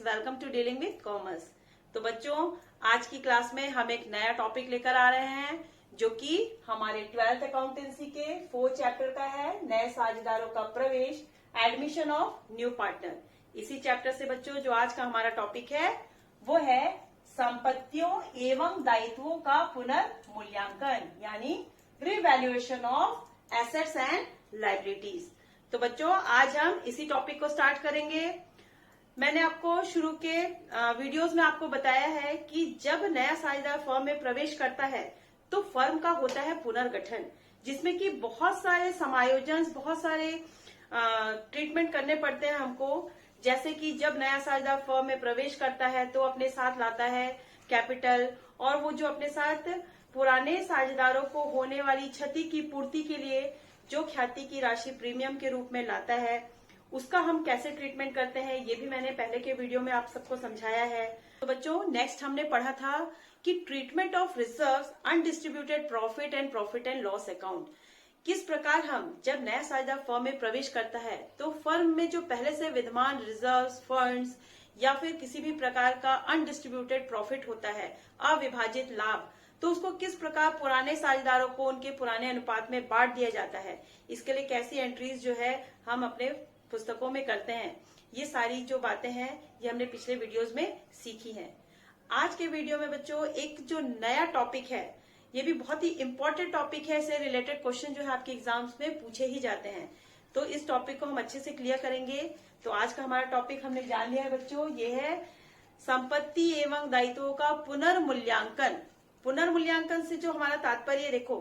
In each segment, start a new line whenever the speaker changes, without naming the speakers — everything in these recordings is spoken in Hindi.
Students, welcome to dealing with commerce. तो बच्चों, आज की क्लास में हम एक नया टॉपिक लेकर आ रहे हैं जो कि हमारे 12th अकाउंटेंसी के 4th चैप्टर का है, नए साझेदारों का प्रवेश, एडमिशन ऑफ न्यू पार्टनर। इसी चैप्टर से बच्चों जो आज का हमारा टॉपिक है वो है संपत्तियों एवं दायित्वों का पुनर्मूल्यांकन, यानी revaluation of assets and liabilities. तो बच्चों, आज हम इसी टॉपिक को स्टार्ट करेंगे। मैंने आपको शुरू के वीडियोस में आपको बताया है कि जब नया साझेदार फर्म में प्रवेश करता है तो फर्म का होता है पुनर्गठन, जिसमें कि बहुत सारे समायोजन, बहुत सारे ट्रीटमेंट करने पड़ते हैं हमको। जैसे कि जब नया साझेदार फर्म में प्रवेश करता है तो अपने साथ लाता है कैपिटल, और वो जो अपने साथ पुराने साझेदारों को होने वाली क्षति की पूर्ति के लिए जो ख्याति की राशि प्रीमियम के रूप में लाता है, उसका हम कैसे ट्रीटमेंट करते हैं ये भी मैंने पहले के वीडियो में आप सबको समझाया है। तो बच्चों, नेक्स्ट हमने पढ़ा था कि treatment of reserves, undistributed profit and loss account. किस प्रकार हम जब नया साझेदार फर्म में प्रवेश करता है तो फर्म में जो पहले से विद्यमान रिजर्व्स, फंड्स या फिर किसी भी प्रकार का अनडिस्ट्रीब्यूटेड प्रॉफिट होता है, अविभाजित लाभ, तो उसको किस प्रकार पुराने साझेदारों को उनके पुराने अनुपात में बांट दिया जाता है। इसके लिए कैसी एंट्रीज जो है हम अपने पुस्तकों में करते हैं, ये सारी जो बातें हैं ये हमने पिछले वीडियोस में सीखी हैं। आज के वीडियो में बच्चों एक जो नया टॉपिक है, ये भी बहुत ही इंपॉर्टेंट टॉपिक है, इससे रिलेटेड क्वेश्चन जो है आपके एग्जाम्स में पूछे ही जाते हैं। तो इस टॉपिक को हम अच्छे से क्लियर करेंगे। तो आज का हमारा टॉपिक हमने जान लिया है बच्चों, ये है संपत्ति एवं दायित्वों का पुनर्मूल्यांकन। पुनर्मूल्यांकन से जो हमारा तात्पर्य, देखो,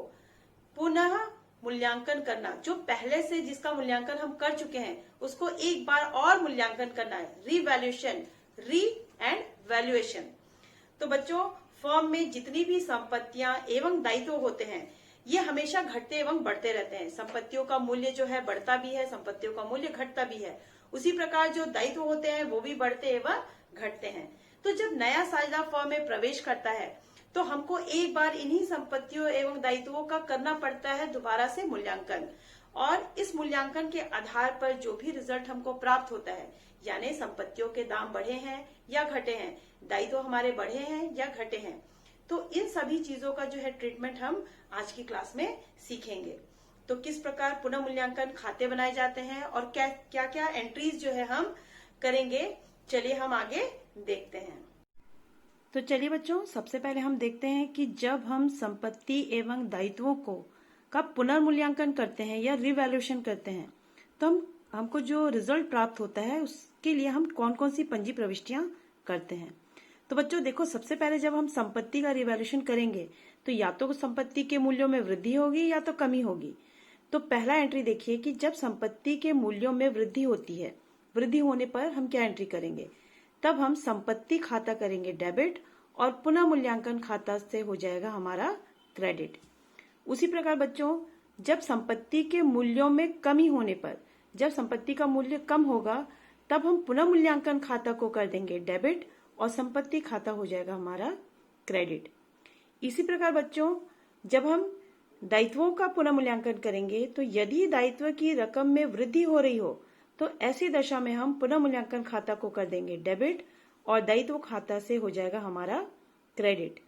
पुनः मूल्यांकन करना, जो पहले से जिसका मूल्यांकन हम कर चुके हैं उसको एक बार और मूल्यांकन करना है, रिवैल्यूएशन, री एंड वैल्यूएशन। तो बच्चों, फर्म में जितनी भी संपत्तियां एवं दायित्व होते हैं ये हमेशा घटते एवं बढ़ते रहते हैं। संपत्तियों का मूल्य जो है बढ़ता भी है, संपत्तियों का मूल्य घटता भी है। उसी प्रकार जो दायित्व होते हैं वो भी बढ़ते एवं घटते हैं। तो जब नया साझेदार फर्म में प्रवेश करता है तो हमको एक बार इन्हीं संपत्तियों एवं दायित्वों का करना पड़ता है दोबारा से मूल्यांकन, और इस मूल्यांकन के आधार पर जो भी रिजल्ट हमको प्राप्त होता है, यानी संपत्तियों के दाम बढ़े हैं या घटे हैं, दायित्व हमारे बढ़े हैं या घटे हैं, तो इन सभी चीजों का जो है ट्रीटमेंट हम आज की क्लास में सीखेंगे। तो किस प्रकार पुनः मूल्यांकन खाते बनाए जाते हैं और क्या क्या एंट्रीज जो है हम करेंगे, चलिए हम आगे देखते हैं। तो चलिए बच्चों, सबसे पहले हम देखते हैं कि जब हम संपत्ति एवं दायित्वों को का पुनर्मूल्यांकन करते हैं या रिवैल्यूएशन करते हैं तो हमको जो रिजल्ट प्राप्त होता है उसके लिए हम कौन कौन सी पंजी प्रविष्टियां करते हैं। तो बच्चों देखो, सबसे पहले जब हम संपत्ति का रिवैल्यूएशन करेंगे तो या तो संपत्ति के मूल्यों में वृद्धि होगी या तो कमी होगी। तो पहला एंट्री देखिए कि जब संपत्ति के मूल्यों में वृद्धि होती है, वृद्धि होने पर हम क्या एंट्री करेंगे, तब हम संपत्ति खाता करेंगे डेबिट और पुनः मूल्यांकन खाता से हो जाएगा हमारा क्रेडिट। उसी प्रकार बच्चों, जब संपत्ति के मूल्यों में कमी होने पर, जब संपत्ति का मूल्य कम होगा तब हम पुनः मूल्यांकन खाता को कर देंगे डेबिट और संपत्ति खाता हो जाएगा हमारा क्रेडिट। इसी प्रकार बच्चों, जब हम दायित्वों का पुनः मूल्यांकन करेंगे तो यदि दायित्व की रकम में वृद्धि हो रही हो तो ऐसी दशा में हम पुनः मूल्यांकन खाता को कर देंगे डेबिट और दायित्व खाता से हो जाएगा हमारा क्रेडिट।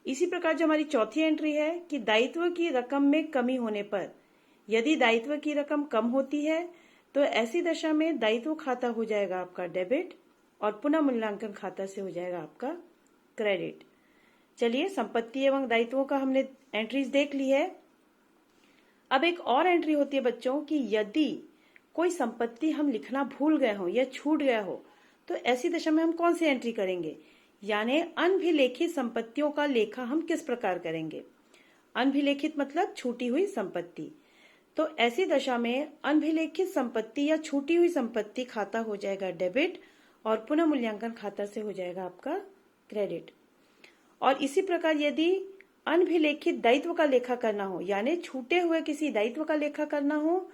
इसी प्रकार जो हमारी चौथी एंट्री है कि दायित्व की रकम में कमी होने पर, यदि दायित्व की रकम कम होती है तो ऐसी दशा में दायित्व खाता हो जाएगा आपका डेबिट और पुनः मूल्यांकन खाता से हो जाएगा आपका क्रेडिट। चलिए, संपत्ति एवं दायित्वों का हमने एंट्रीज देख ली है। अब एक और एंट्री होती है बच्चों कि यदि कोई संपत्ति हम लिखना भूल गए हो या छूट गया हो तो ऐसी दशा में हम कौन सी एंट्री करेंगे, यानी अनभिलेखित संपत्तियों का लेखा हम किस प्रकार करेंगे। अनभिलेखित मतलब छूटी हुई संपत्ति। तो ऐसी दशा में अनभिलेखित संपत्ति या छूटी हुई संपत्ति खाता हो जाएगा डेबिट और पुनः मूल्यांकन खाता से हो जाएगा आपका क्रेडिट। और इसी प्रकार यदि अनभिलेखित दायित्व का लेखा करना हो, यानी छूटे हुए किसी दायित्व का लेखा करना हो,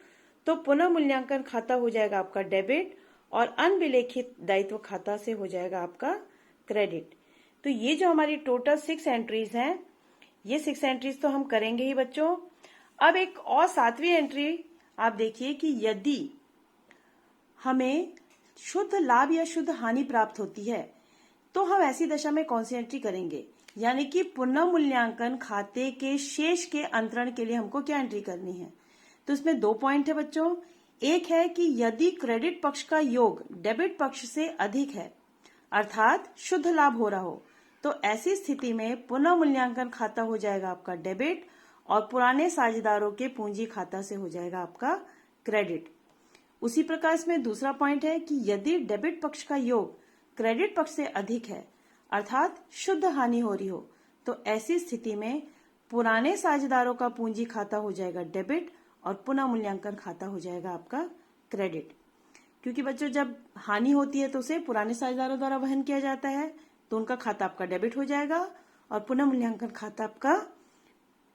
तो पुनः मूल्यांकन खाता हो जाएगा आपका डेबिट और अनभिलेखित दायित्व खाता से हो जाएगा आपका क्रेडिट। तो ये जो हमारी टोटल 6 एंट्रीज हैं, ये 6 एंट्रीज तो हम करेंगे ही बच्चों। अब एक और 7वीं एंट्री आप देखिए कि यदि हमें शुद्ध लाभ या शुद्ध हानि प्राप्त होती है तो हम ऐसी दशा में कौन सी एंट्री करेंगे, यानी कि पुनः मूल्यांकन खाते के शेष के अंतरण के लिए हमको क्या एंट्री करनी है। तो इसमें 2 पॉइंट है बच्चों। एक है कि यदि क्रेडिट पक्ष का योग डेबिट पक्ष से अधिक है अर्थात शुद्ध लाभ हो रहा हो, तो ऐसी स्थिति में पुनः मूल्यांकन खाता हो जाएगा आपका डेबिट और पुराने साझेदारों के पूंजी खाता से हो जाएगा आपका क्रेडिट। उसी प्रकार इसमें दूसरा पॉइंट है कि यदि डेबिट पक्ष का योग क्रेडिट पक्ष से अधिक है अर्थात शुद्ध हानि हो रही हो, तो ऐसी स्थिति में पुराने साझेदारों का पूंजी खाता हो जाएगा डेबिट और पुनः मूल्यांकन खाता हो जाएगा आपका क्रेडिट। क्योंकि बच्चों जब हानि होती है तो उसे पुराने साझेदारों द्वारा वहन किया जाता है, तो उनका खाता आपका डेबिट हो जाएगा और पुनः मूल्यांकन खाता आपका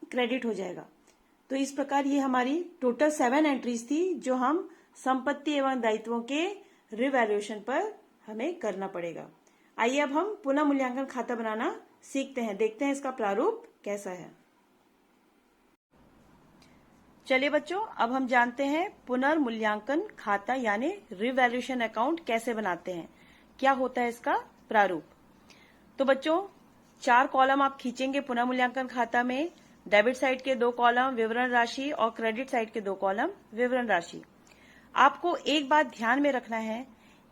क्रेडिट हो जाएगा। तो इस प्रकार ये हमारी टोटल 7 एंट्रीज थी जो हम संपत्ति एवं दायित्वों के रिवैल्यूएशन पर हमें करना पड़ेगा। आइए अब हम पुनः मूल्यांकन खाता बनाना सीखते हैं, देखते हैं इसका प्रारूप कैसा है। चलिए बच्चों, अब हम जानते हैं पुनर्मूल्यांकन खाता यानी रिवैल्यूएशन अकाउंट कैसे बनाते हैं, क्या होता है इसका प्रारूप। तो बच्चों 4 कॉलम आप खींचेंगे पुनः मूल्यांकन खाता में। डेबिट साइड के 2 कॉलम विवरण राशि और क्रेडिट साइड के 2 कॉलम विवरण राशि। आपको एक बात ध्यान में रखना है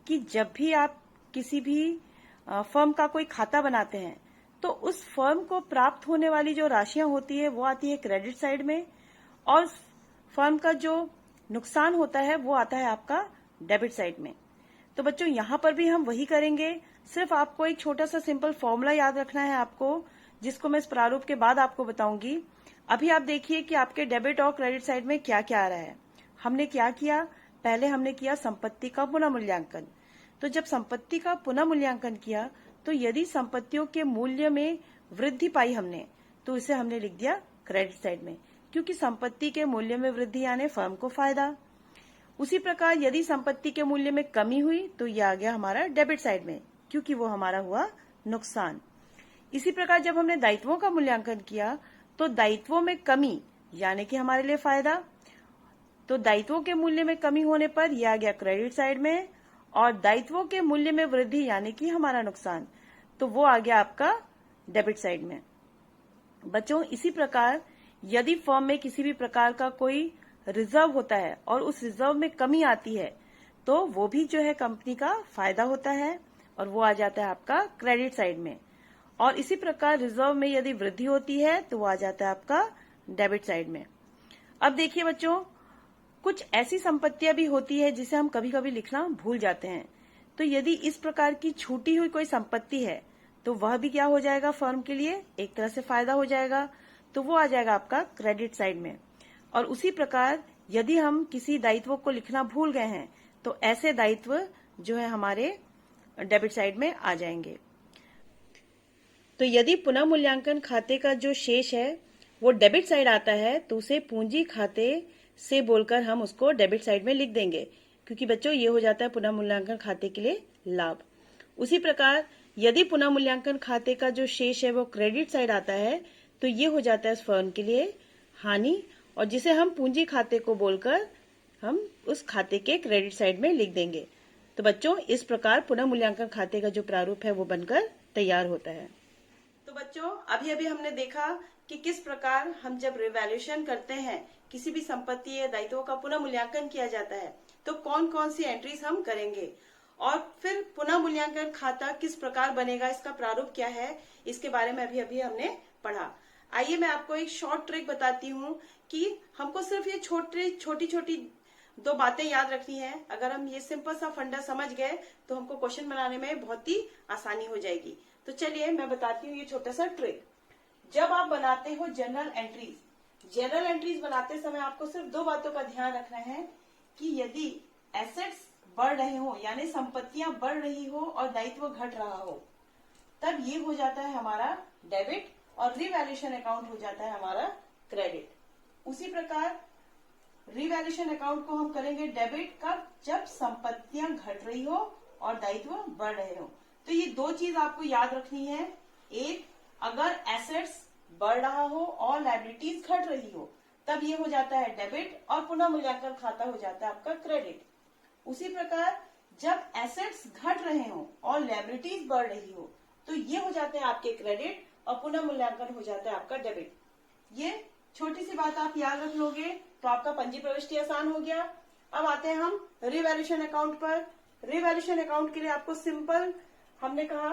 कि जब भी आप किसी भी फर्म का कोई खाता बनाते हैं तो उस फर्म को प्राप्त होने वाली जो राशियां होती है वो आती है क्रेडिट साइड में और फर्म का जो नुकसान होता है वो आता है आपका डेबिट साइड में। तो बच्चों यहाँ पर भी हम वही करेंगे, सिर्फ आपको एक छोटा सा सिंपल फॉर्मूला याद रखना है आपको, जिसको मैं इस प्रारूप के बाद आपको बताऊंगी। अभी आप देखिए कि आपके डेबिट और क्रेडिट साइड में क्या क्या आ रहा है। हमने क्या किया, पहले हमने किया संपत्ति का पुनः मूल्यांकन। तो जब संपत्ति का पुनः मूल्यांकन किया तो यदि संपत्तियों के मूल्य में वृद्धि पाई हमने तो इसे हमने लिख दिया क्रेडिट साइड में, क्योंकि संपत्ति के मूल्य में वृद्धि आने फर्म को फायदा। उसी प्रकार यदि संपत्ति के मूल्य में कमी हुई तो यह आ गया हमारा डेबिट साइड में, क्योंकि वो हमारा हुआ नुकसान। इसी प्रकार जब हमने दायित्वों का मूल्यांकन किया तो दायित्वों में कमी यानी कि हमारे लिए फायदा, तो दायित्वों के मूल्य में कमी होने पर यह आ गया क्रेडिट साइड में और दायित्वों के मूल्य में वृद्धि यानी कि हमारा नुकसान, तो वो आ गया आपका डेबिट साइड में। बच्चों इसी प्रकार यदि फर्म में किसी भी प्रकार का कोई रिजर्व होता है और उस रिजर्व में कमी आती है तो वो भी जो है कंपनी का फायदा होता है और वो आ जाता है आपका क्रेडिट साइड में। और इसी प्रकार रिजर्व में यदि वृद्धि होती है तो वो आ जाता है आपका डेबिट साइड में। अब देखिए बच्चों, कुछ ऐसी संपत्तियां भी होती है जिसे हम कभी कभी लिखना भूल जाते हैं। तो यदि इस प्रकार की छूटी हुई कोई संपत्ति है तो वह भी क्या हो जाएगा, फर्म के लिए एक तरह से फायदा हो जाएगा, तो वो आ जाएगा आपका क्रेडिट साइड में। और उसी प्रकार यदि हम किसी दायित्व को लिखना भूल गए हैं तो ऐसे दायित्व जो है हमारे डेबिट साइड में आ जाएंगे। तो यदि पुनः मूल्यांकन खाते का जो शेष है वो डेबिट साइड आता है तो उसे पूंजी खाते से बोलकर हम उसको डेबिट साइड में लिख देंगे, क्योंकि बच्चों ये हो जाता है पुनः मूल्यांकन खाते के लिए लाभ। उसी प्रकार यदि पुनः मूल्यांकन खाते का जो शेष है वो क्रेडिट साइड आता है तो ये हो जाता है फर्म के लिए हानि, और जिसे हम पूंजी खाते को बोलकर हम उस खाते के क्रेडिट साइड में लिख देंगे। तो बच्चों इस प्रकार पुनः मूल्यांकन खाते का जो प्रारूप है वो बनकर तैयार होता है। तो बच्चों अभी अभी हमने देखा कि किस प्रकार हम जब रिवैल्यूएशन करते हैं, किसी भी संपत्ति या दायित्वों का पुनः मूल्यांकन किया जाता है तो कौन कौन सी एंट्रीज हम करेंगे और फिर पुनः मूल्यांकन खाता किस प्रकार बनेगा, इसका प्रारूप क्या है, इसके बारे में अभी अभी हमने पढ़ा। आइए मैं आपको एक शॉर्ट ट्रिक बताती हूँ कि हमको सिर्फ ये छोटी छोटी 2 बातें याद रखनी है। अगर हम ये सिंपल सा फंडा समझ गए तो हमको क्वेश्चन बनाने में बहुत ही आसानी हो जाएगी। तो चलिए मैं बताती हूँ ये छोटा सा ट्रिक। जब आप बनाते हो जनरल एंट्रीज बनाते समय आपको सिर्फ 2 बातों का ध्यान रखना है कि यदि एसेट्स बढ़ रहे हो यानी संपत्तियां बढ़ रही हो और दायित्व घट रहा हो तब ये हो जाता है हमारा डेबिट और रिवैल्यूएशन अकाउंट हो जाता है हमारा क्रेडिट। उसी प्रकार रिवैल्यूएशन अकाउंट को हम करेंगे डेबिट कब, जब संपत्तियां घट रही हो और दायित्व बढ़ रहे हो। तो ये 2 चीज आपको याद रखनी है। एक, अगर एसेट्स बढ़ रहा हो और लायबिलिटीज घट रही हो तब ये हो जाता है डेबिट और पुनः मूल्यांकन खाता हो जाता है आपका क्रेडिट। उसी प्रकार जब एसेट्स घट रहे हो और लायबिलिटीज बढ़ रही हो तो ये हो जाते हैं आपके क्रेडिट और पुनः मूल्यांकन हो जाता है आपका डेबिट। ये छोटी सी बात आप याद रख लोगे तो आपका पंजी प्रविष्टि आसान हो गया। अब आते हैं हम रिवैल्यूएशन अकाउंट पर। रिवैल्यूएशन अकाउंट के लिए आपको सिंपल हमने कहा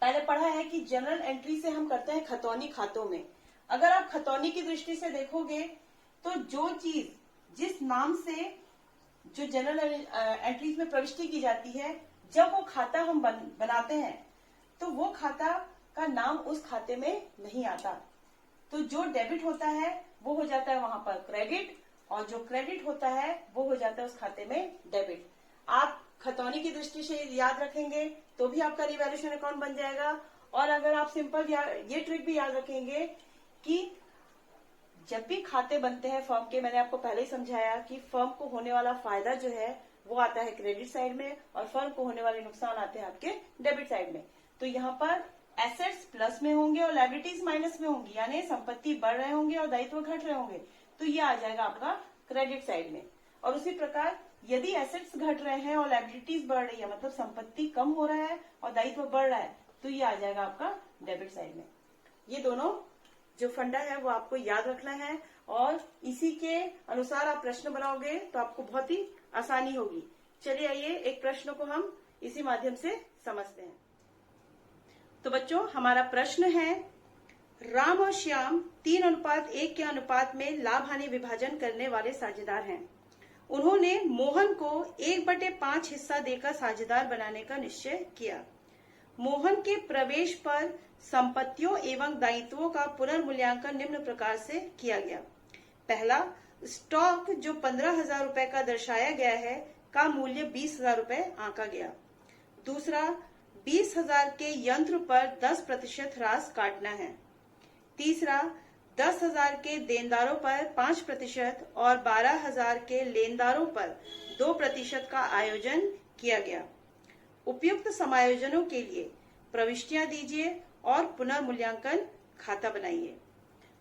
पहले पढ़ा है कि जनरल एंट्री से हम करते हैं खतौनी खातों में। अगर आप खतौनी की दृष्टि से देखोगे तो जो चीज जिस नाम से जो जनरल एंट्रीज में प्रविष्टि की जाती है, जब वो खाता हम बनाते हैं तो वो खाता का नाम उस खाते में नहीं आता, तो जो डेबिट होता है वो हो जाता है वहां पर क्रेडिट और जो क्रेडिट होता है वो हो जाता है उस खाते में डेबिट। आप खतौनी की दृष्टि से याद रखेंगे तो भी आपका रिवैल्यूएशन अकाउंट बन जाएगा। और अगर आप सिंपल ये ट्रिक भी याद रखेंगे कि जब भी खाते बनते हैं फर्म के, मैंने आपको पहले ही समझाया कि फर्म को होने वाला फायदा जो है वो आता है क्रेडिट साइड में और फर्म को होने वाले नुकसान आते हैं आपके डेबिट साइड में। तो यहाँ पर एसेट्स प्लस में होंगे और लायबिलिटीज माइनस में होंगी, यानी संपत्ति बढ़ रहे होंगे और दायित्व घट रहे होंगे, तो ये आ जाएगा आपका क्रेडिट साइड में। और उसी प्रकार यदि एसेट्स घट रहे हैं और लायबिलिटीज बढ़ रही है, मतलब संपत्ति कम हो रहा है और दायित्व बढ़ रहा है, तो ये आ जाएगा आपका डेबिट साइड में। ये दोनों जो फंडा है वो आपको याद रखना है और इसी के अनुसार आप प्रश्न बनाओगे तो आपको बहुत ही आसानी होगी। चलिए आइए एक प्रश्न को हम इसी माध्यम से समझते हैं। तो बच्चों हमारा प्रश्न है, राम और श्याम 3:1 के अनुपात में लाभ हानि विभाजन करने वाले साझेदार हैं। उन्होंने मोहन को 1/5 हिस्सा देकर साझेदार बनाने का निश्चय किया। मोहन के प्रवेश पर संपत्तियों एवं दायित्वों का पुनर्मूल्यांकन निम्न प्रकार से किया गया। पहला, स्टॉक जो 15,000 रुपए का दर्शाया गया है का मूल्य 20,000 रुपए आंका गया। दूसरा, 20,000 के यंत्र पर 10% ह्रास काटना है। तीसरा, 10,000 के देनदारों पर 5% और 12,000 के लेनदारों पर 2% का आयोजन किया गया। उपयुक्त समायोजनों के लिए प्रविष्टियां दीजिए और पुनर्मूल्यांकन खाता बनाइए।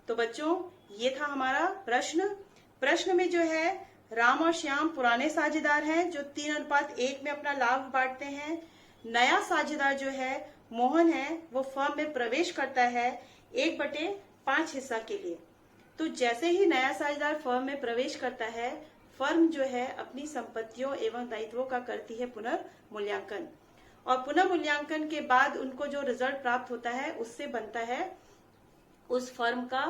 तो बच्चों ये था हमारा प्रश्न। प्रश्न में जो है राम और श्याम पुराने साझेदार हैं जो 3:1 में अपना लाभ बांटते हैं। नया साझेदार जो है मोहन है वो फर्म में प्रवेश करता है 1/5 हिस्सा के लिए। तो जैसे ही नया साझेदार फर्म में प्रवेश करता है, फर्म जो है अपनी संपत्तियों एवं दायित्वों का करती है पुनर्मूल्यांकन और पुनर्मूल्यांकन के बाद उनको जो रिजल्ट प्राप्त होता है उससे बनता है उस फर्म का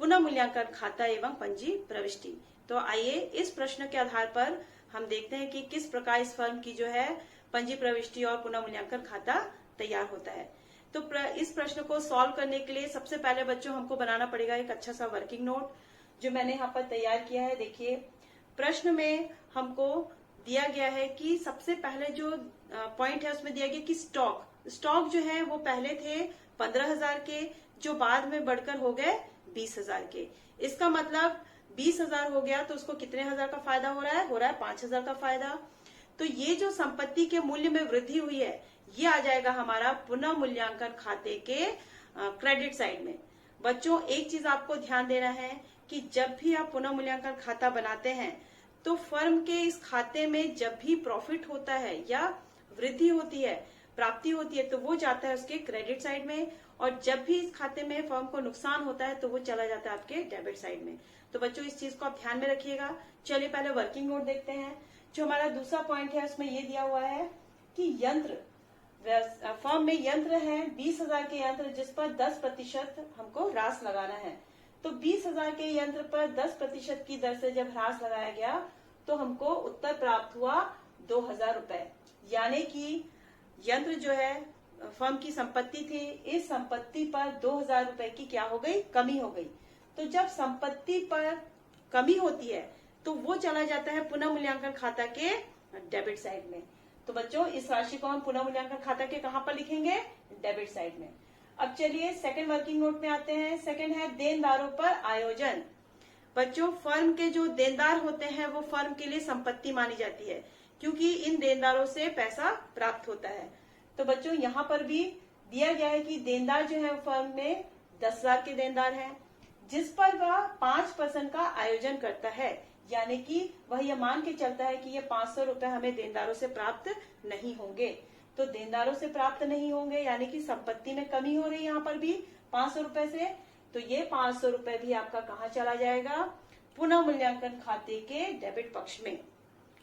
पुनर्मूल्यांकन खाता एवं पंजी प्रविष्टि। तो आइए इस प्रश्न के आधार पर हम देखते हैं कि किस प्रकार इस फर्म की जो है पंजी प्रविष्टि और पुनर्मूल्यांकन खाता तैयार होता है। तो इस प्रश्न को सॉल्व करने के लिए सबसे पहले बच्चों हमको बनाना पड़ेगा एक अच्छा सा वर्किंग नोट जो मैंने यहाँ पर तैयार किया है। देखिए प्रश्न में हमको दिया गया है कि सबसे पहले जो पॉइंट है उसमें दिया गया कि स्टॉक जो है वो पहले थे 15,000 के जो बाद में बढ़कर हो गए 20,000 के। इसका मतलब 20,000 हो गया तो उसको कितने हजार का फायदा हो रहा है 5,000 का फायदा। तो ये जो संपत्ति के मूल्य में वृद्धि हुई है ये आ जाएगा हमारा पुनः मूल्यांकन खाते के क्रेडिट साइड में। बच्चों एक चीज आपको ध्यान देना है कि जब भी आप पुनः मूल्यांकन खाता बनाते हैं तो फर्म के इस खाते में जब भी प्रॉफिट होता है या वृद्धि होती है, प्राप्ति होती है, तो वो जाता है उसके क्रेडिट साइड में और जब भी इस खाते में फर्म को नुकसान होता है तो वो चला जाता है आपके डेबिट साइड में। तो बच्चों इस चीज को आप ध्यान में रखिएगा। चलिए पहले वर्किंग नोट देखते हैं। जो हमारा दूसरा पॉइंट है उसमें ये दिया हुआ है कि यंत्र, फर्म में यंत्र है 20,000 के यंत्र जिस पर 10% हमको ह्रास लगाना है। तो 20,000 के यंत्र पर 10% की दर से जब ह्रास लगाया गया तो हमको उत्तर प्राप्त हुआ 2,000 रुपए, यानी कि यंत्र जो है फर्म की संपत्ति थी, इस संपत्ति पर 2,000 रुपए की क्या हो गई, कमी हो गई। तो जब संपत्ति पर कमी होती है तो वो चला जाता है पुनः मूल्यांकन खाता के डेबिट साइड में। तो बच्चों इस राशि को हम पुनः मूल्यांकन खाता के कहां पर लिखेंगे, डेबिट साइड में। अब चलिए सेकंड वर्किंग नोट में आते हैं। सेकंड है देनदारों पर आयोजन। बच्चों फर्म के जो देनदार होते हैं वो फर्म के लिए संपत्ति मानी जाती है क्योंकि इन देनदारों से पैसा प्राप्त होता है। तो बच्चों यहाँ पर भी दिया गया है कि देनदार जो है फर्म में 10,000 के देनदार हैं जिस पर वह 5% का आयोजन करता है, यानी कि वह यह मान के चलता है कि ये 500 रुपए हमें देनदारों से प्राप्त नहीं होंगे। तो देनदारों से प्राप्त नहीं होंगे यानी कि संपत्ति में कमी हो रही है यहाँ पर भी 500 रुपए से। तो ये 500 रुपए भी आपका कहाँ चला जाएगा, पुनः मूल्यांकन खाते के डेबिट पक्ष में।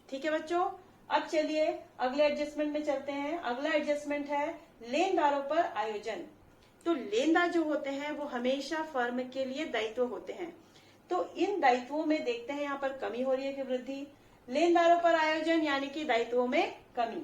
ठीक है बच्चों, अब चलिए अगले एडजस्टमेंट में चलते हैं। अगला एडजस्टमेंट है लेनदारों पर आयोजन। तो लेनदार जो होते हैं वो हमेशा फर्म के लिए दायित्व होते हैं। तो इन दायित्वों में देखते हैं यहाँ पर कमी हो रही है कि वृद्धि। लेनदारों पर आयोजन यानी कि दायित्वों में कमी।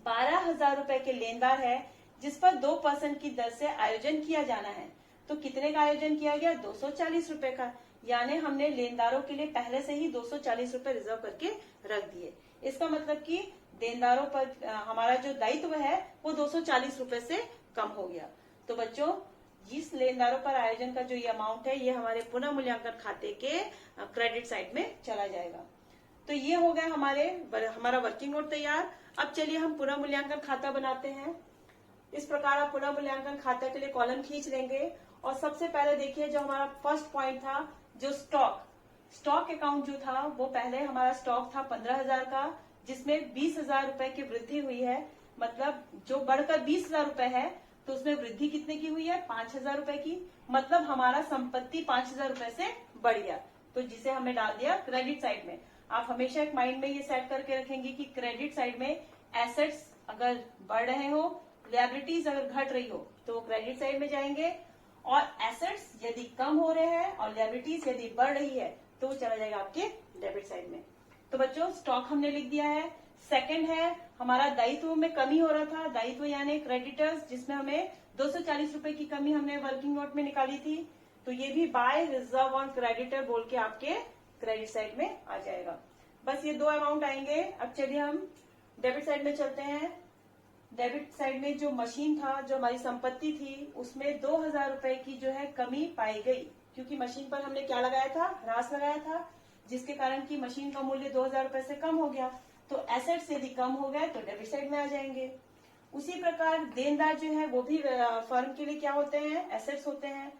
12,000 रुपए के लेनदार है जिस पर 2% की दर से आयोजन किया जाना है। तो कितने का आयोजन किया गया, 240 रुपए का। यानी हमने लेनदारों के लिए पहले से ही 240 रुपए रिजर्व करके रख दिए। इसका मतलब कि देनदारों पर हमारा जो दायित्व है वो 240 रुपए से कम हो गया। तो बच्चों इस लेनदारों पर आयोजन का जो ये अमाउंट है ये हमारे पुनः मूल्यांकन खाते के क्रेडिट साइड में चला जाएगा। तो ये हो गया हमारा वर्किंग नोट तैयार। अब चलिए हम पुनः मूल्यांकन खाता बनाते हैं। इस प्रकार आप पुनः मूल्यांकन खाते के लिए कॉलम खींच लेंगे और सबसे पहले देखिए जो हमारा फर्स्ट पॉइंट था, जो स्टॉक अकाउंट जो था वो पहले हमारा स्टॉक था 15,000 का, जिसमें 20,000 रुपए की वृद्धि हुई है। मतलब जो बढ़कर 20,000 रुपए है तो उसमें वृद्धि कितने की हुई है, 5,000 रुपए की। मतलब हमारा संपत्ति 5,000 रुपए से बढ़ गया, तो जिसे हमने डाल दिया क्रेडिट साइड में। आप हमेशा एक माइंड में ये सेट करके रखेंगे कि क्रेडिट साइड में एसेट्स अगर बढ़ रहे हो, लायबिलिटीज अगर घट रही हो तो वो क्रेडिट साइड में जाएंगे, और एसेट्स यदि कम हो रहे हैं और लायबिलिटीज यदि बढ़ रही है तो वो चला जाएगा आपके डेबिट साइड में। तो बच्चों स्टॉक हमने लिख दिया है। सेकंड है हमारा दायित्व में कमी हो रहा था, दायित्व यानी क्रेडिटर्स, जिसमें हमें 240 रुपए की कमी हमने वर्किंग नोट में निकाली थी। तो ये भी बाय रिजर्व ऑन क्रेडिटर बोल के आपके क्रेडिट साइड में आ जाएगा। बस ये दो अमाउंट आएंगे। अब चलिए हम डेबिट साइड में चलते हैं। डेबिट साइड में जो मशीन था, जो हमारी संपत्ति थी, उसमें 2,000 रुपए की जो है कमी पाई गई, क्योंकि मशीन पर हमने क्या लगाया था, ह्रास लगाया था, जिसके कारण की मशीन का मूल्य 2,000 रुपए से कम हो गया। तो एसेट्स यदि कम हो गए तो डेबिट साइड में आ जाएंगे। उसी प्रकार देनदार जो है वो भी फर्म के लिए क्या होते हैं, एसेट्स होते हैं।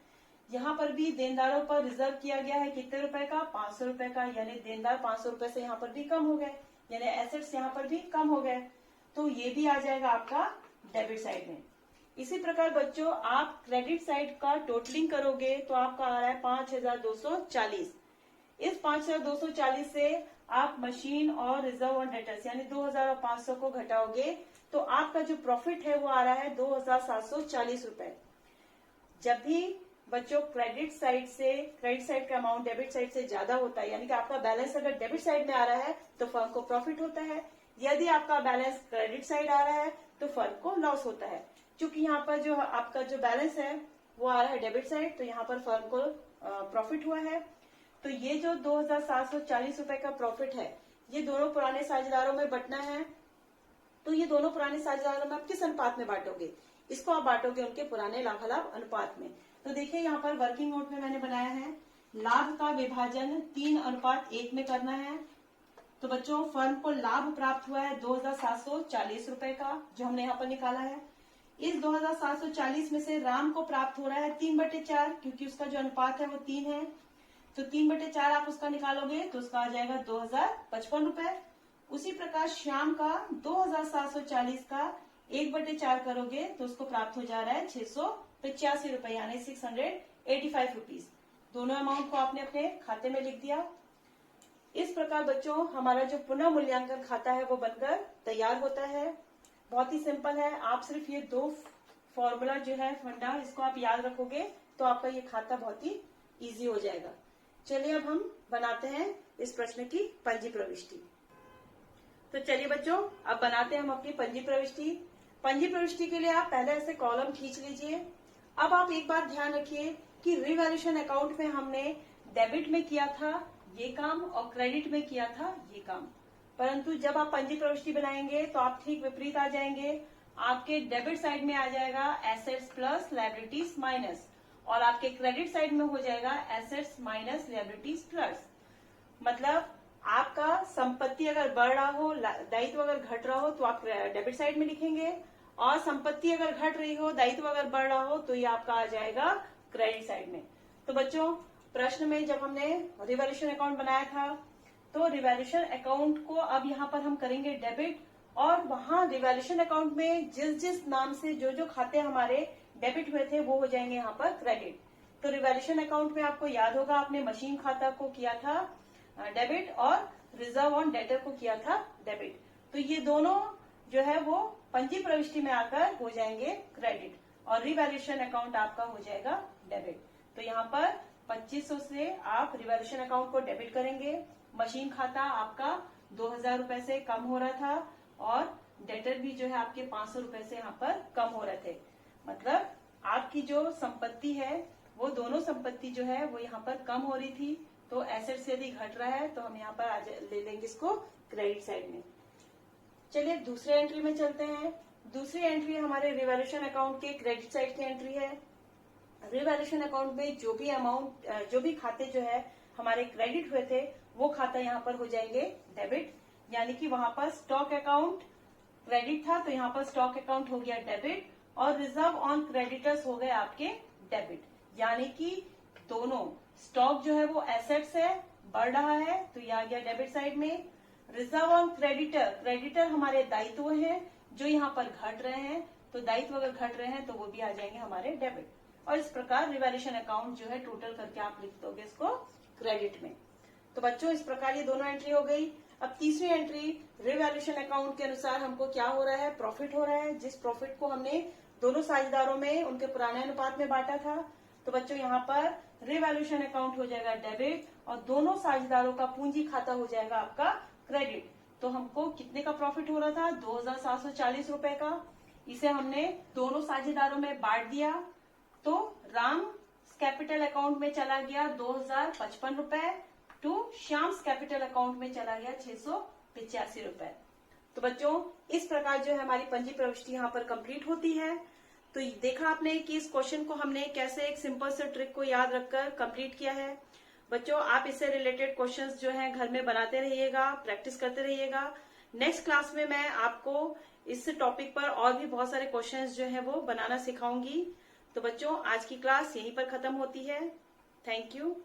यहाँ पर भी देनदारों पर रिजर्व किया गया है कितने रुपए का, 500 रुपए का। यानी देनदार 500 रुपए से यहाँ पर भी कम हो गए, यानी एसेट्स यहाँ पर भी कम हो गए। तो ये भी आ जाएगा आपका डेबिट साइड में। इसी प्रकार बच्चों आप क्रेडिट साइड का टोटलिंग करोगे तो आपका आ रहा है 5,240। इस 5,240 से आप मशीन और रिजर्व ऑन डेटर्स यानी 2,500 को घटाओगे तो आपका जो प्रॉफिट है वो आ रहा है 2,740 रुपए। जब भी बच्चों क्रेडिट साइड का अमाउंट डेबिट साइड से ज्यादा होता है, यानी कि आपका बैलेंस अगर डेबिट साइड में आ रहा है तो फर्म को प्रॉफिट होता है। यदि आपका बैलेंस क्रेडिट साइड आ रहा है तो फर्म को लॉस होता है। क्योंकि यहाँ पर जो आपका जो बैलेंस है वो आ रहा है डेबिट साइड, तो यहाँ पर फर्म को प्रॉफिट हुआ है। तो ये जो 2,740 रुपए का प्रॉफिट है ये दोनों पुराने साझेदारों में बंटना है। तो ये दोनों पुराने साझेदारों में आप किस अनुपात में बांटोगे, इसको आप बांटोगे उनके पुराने लाभालाभ अनुपात में। तो देखिए यहाँ पर वर्किंग नोट में मैंने बनाया है लाभ का विभाजन 3:1 में करना है। तो बच्चों फर्म को लाभ प्राप्त हुआ है 2,740 रुपए का, जो हमने यहाँ पर निकाला है। इस 2,740 में से राम को प्राप्त हो रहा है 3/4, क्योंकि उसका जो अनुपात है वो 3 है। तो 3/4 आप उसका निकालोगे तो उसका आ जाएगा 2,055 रुपए। उसी प्रकार श्याम का 2,740 का 1/4 करोगे तो उसको प्राप्त हो जा रहा है 685 रुपए, यानी 685 रुपीज। दोनों अमाउंट को आपने अपने खाते में लिख दिया। इस प्रकार बच्चों हमारा जो पुनः मूल्यांकन खाता है वो बनकर तैयार होता है। बहुत ही सिंपल है, आप सिर्फ ये दो फॉर्मूला जो है फंडा, इसको आप याद रखोगे तो आपका ये खाता बहुत ही इजी हो जाएगा। चलिए अब हम बनाते हैं इस प्रश्न की पंजी प्रविष्टि। तो चलिए बच्चों अब बनाते हैं हम अपनी पंजी प्रविष्टि। पंजी प्रविष्टि के लिए आप पहले ऐसे कॉलम खींच लीजिए। अब आप एक बात ध्यान रखिए कि रिवैल्यूएशन अकाउंट में हमने डेबिट में किया था ये काम और क्रेडिट में किया था ये काम, परंतु जब आप पंजी प्रविष्टि बनाएंगे तो आप ठीक विपरीत आ जाएंगे। आपके डेबिट साइड में आ जाएगा एसेट्स प्लस लायबिलिटीज माइनस, और आपके क्रेडिट साइड में हो जाएगा एसेट्स माइनस लायबिलिटीज प्लस। मतलब आपका संपत्ति अगर बढ़ रहा हो, दायित्व अगर घट रहा हो तो आप डेबिट साइड में लिखेंगे, और संपत्ति अगर घट रही हो, दायित्व अगर बढ़ रहा हो तो ये आपका आ जाएगा क्रेडिट साइड में। तो बच्चों प्रश्न में जब हमने रिवॉल्यूशन अकाउंट बनाया था तो रिवॉल्यूशन अकाउंट को अब यहाँ पर हम करेंगे डेबिट, और वहां रिवॉल्यूशन अकाउंट में जिस जिस नाम से जो खाते हमारे डेबिट हुए थे वो हो जाएंगे यहाँ पर क्रेडिट। तो रिवॉल्यूशन अकाउंट में आपको याद होगा आपने मशीन खाता को किया था डेबिट और रिजर्व ऑन डेटर को किया था डेबिट। तो ये दोनों जो है वो पंजी प्रविष्टि में आकर हो जाएंगे क्रेडिट और रिवॉल्यूशन अकाउंट आपका हो जाएगा डेबिट। तो यहाँ पर 2500 से आप रिवॉल्यूशन अकाउंट को डेबिट करेंगे। मशीन खाता आपका 2000 रुपए से कम हो रहा था और डेटर भी जो है आपके 500 रुपए से यहाँ पर कम हो रहे थे। मतलब आपकी जो संपत्ति है वो दोनों संपत्ति जो है वो यहाँ पर कम हो रही थी। तो एसेट से यदि घट रहा है तो हम यहाँ पर ले लेंगे इसको क्रेडिट साइड में। चलिए दूसरे एंट्री में चलते हैं। दूसरी एंट्री हमारे रिवॉल्यूशन अकाउंट के क्रेडिट साइड की एंट्री है। रिवॉल्यूशन अकाउंट में जो भी अमाउंट जो भी खाते जो है हमारे क्रेडिट हुए थे वो खाता यहाँ पर हो जाएंगे डेबिट, यानी कि वहां पर स्टॉक अकाउंट क्रेडिट था तो यहाँ पर स्टॉक अकाउंट हो गया डेबिट और रिजर्व ऑन क्रेडिटर्स हो गए आपके डेबिट। यानी कि दोनों स्टॉक जो है वो एसेट्स है बढ़ रहा है तो ये आ गया डेबिट साइड में। रिजर्व ऑन क्रेडिटर हमारे दायित्व हैं जो यहाँ पर घट रहे हैं, तो दायित्व अगर घट रहे हैं तो वो भी आ जाएंगे हमारे डेबिट। और इस प्रकार रिवॉल्यूशन अकाउंट जो है टोटल करके आप लिख दोगे इसको क्रेडिट में। तो बच्चों इस प्रकार ये दोनों एंट्री हो गई। अब तीसरी एंट्री रिवॉल्यूशन अकाउंट के अनुसार हमको क्या हो रहा है, प्रॉफिट हो रहा है। जिस प्रॉफिट को हमने दोनों साझेदारों में उनके पुराने अनुपात में बांटा था, तो बच्चों यहाँ पर रिवॉल्यूशन अकाउंट हो जाएगा डेबिट और दोनों साझेदारों का पूंजी खाता हो जाएगा आपका क्रेडिट। तो हमको कितने का प्रॉफिट हो रहा था, 2740 रुपए का। इसे हमने दोनों साझेदारों में बांट दिया तो राम कैपिटल अकाउंट में चला गया 2055 रुपए टू श्याम्स कैपिटल अकाउंट में चला गया 685 रुपए। तो बच्चों इस प्रकार जो है हमारी पंजी प्रविष्टि यहाँ पर कंप्लीट होती है। तो देखा आपने कि इस क्वेश्चन को हमने कैसे एक सिंपल से ट्रिक को याद रखकर कंप्लीट किया है। बच्चों आप इससे रिलेटेड क्वेश्चंस जो हैं घर में बनाते रहिएगा, प्रैक्टिस करते रहिएगा। नेक्स्ट क्लास में मैं आपको इस टॉपिक पर और भी बहुत सारे क्वेश्चंस जो है वो बनाना सिखाऊंगी। तो बच्चों आज की क्लास यहीं पर खत्म होती है। Thank you.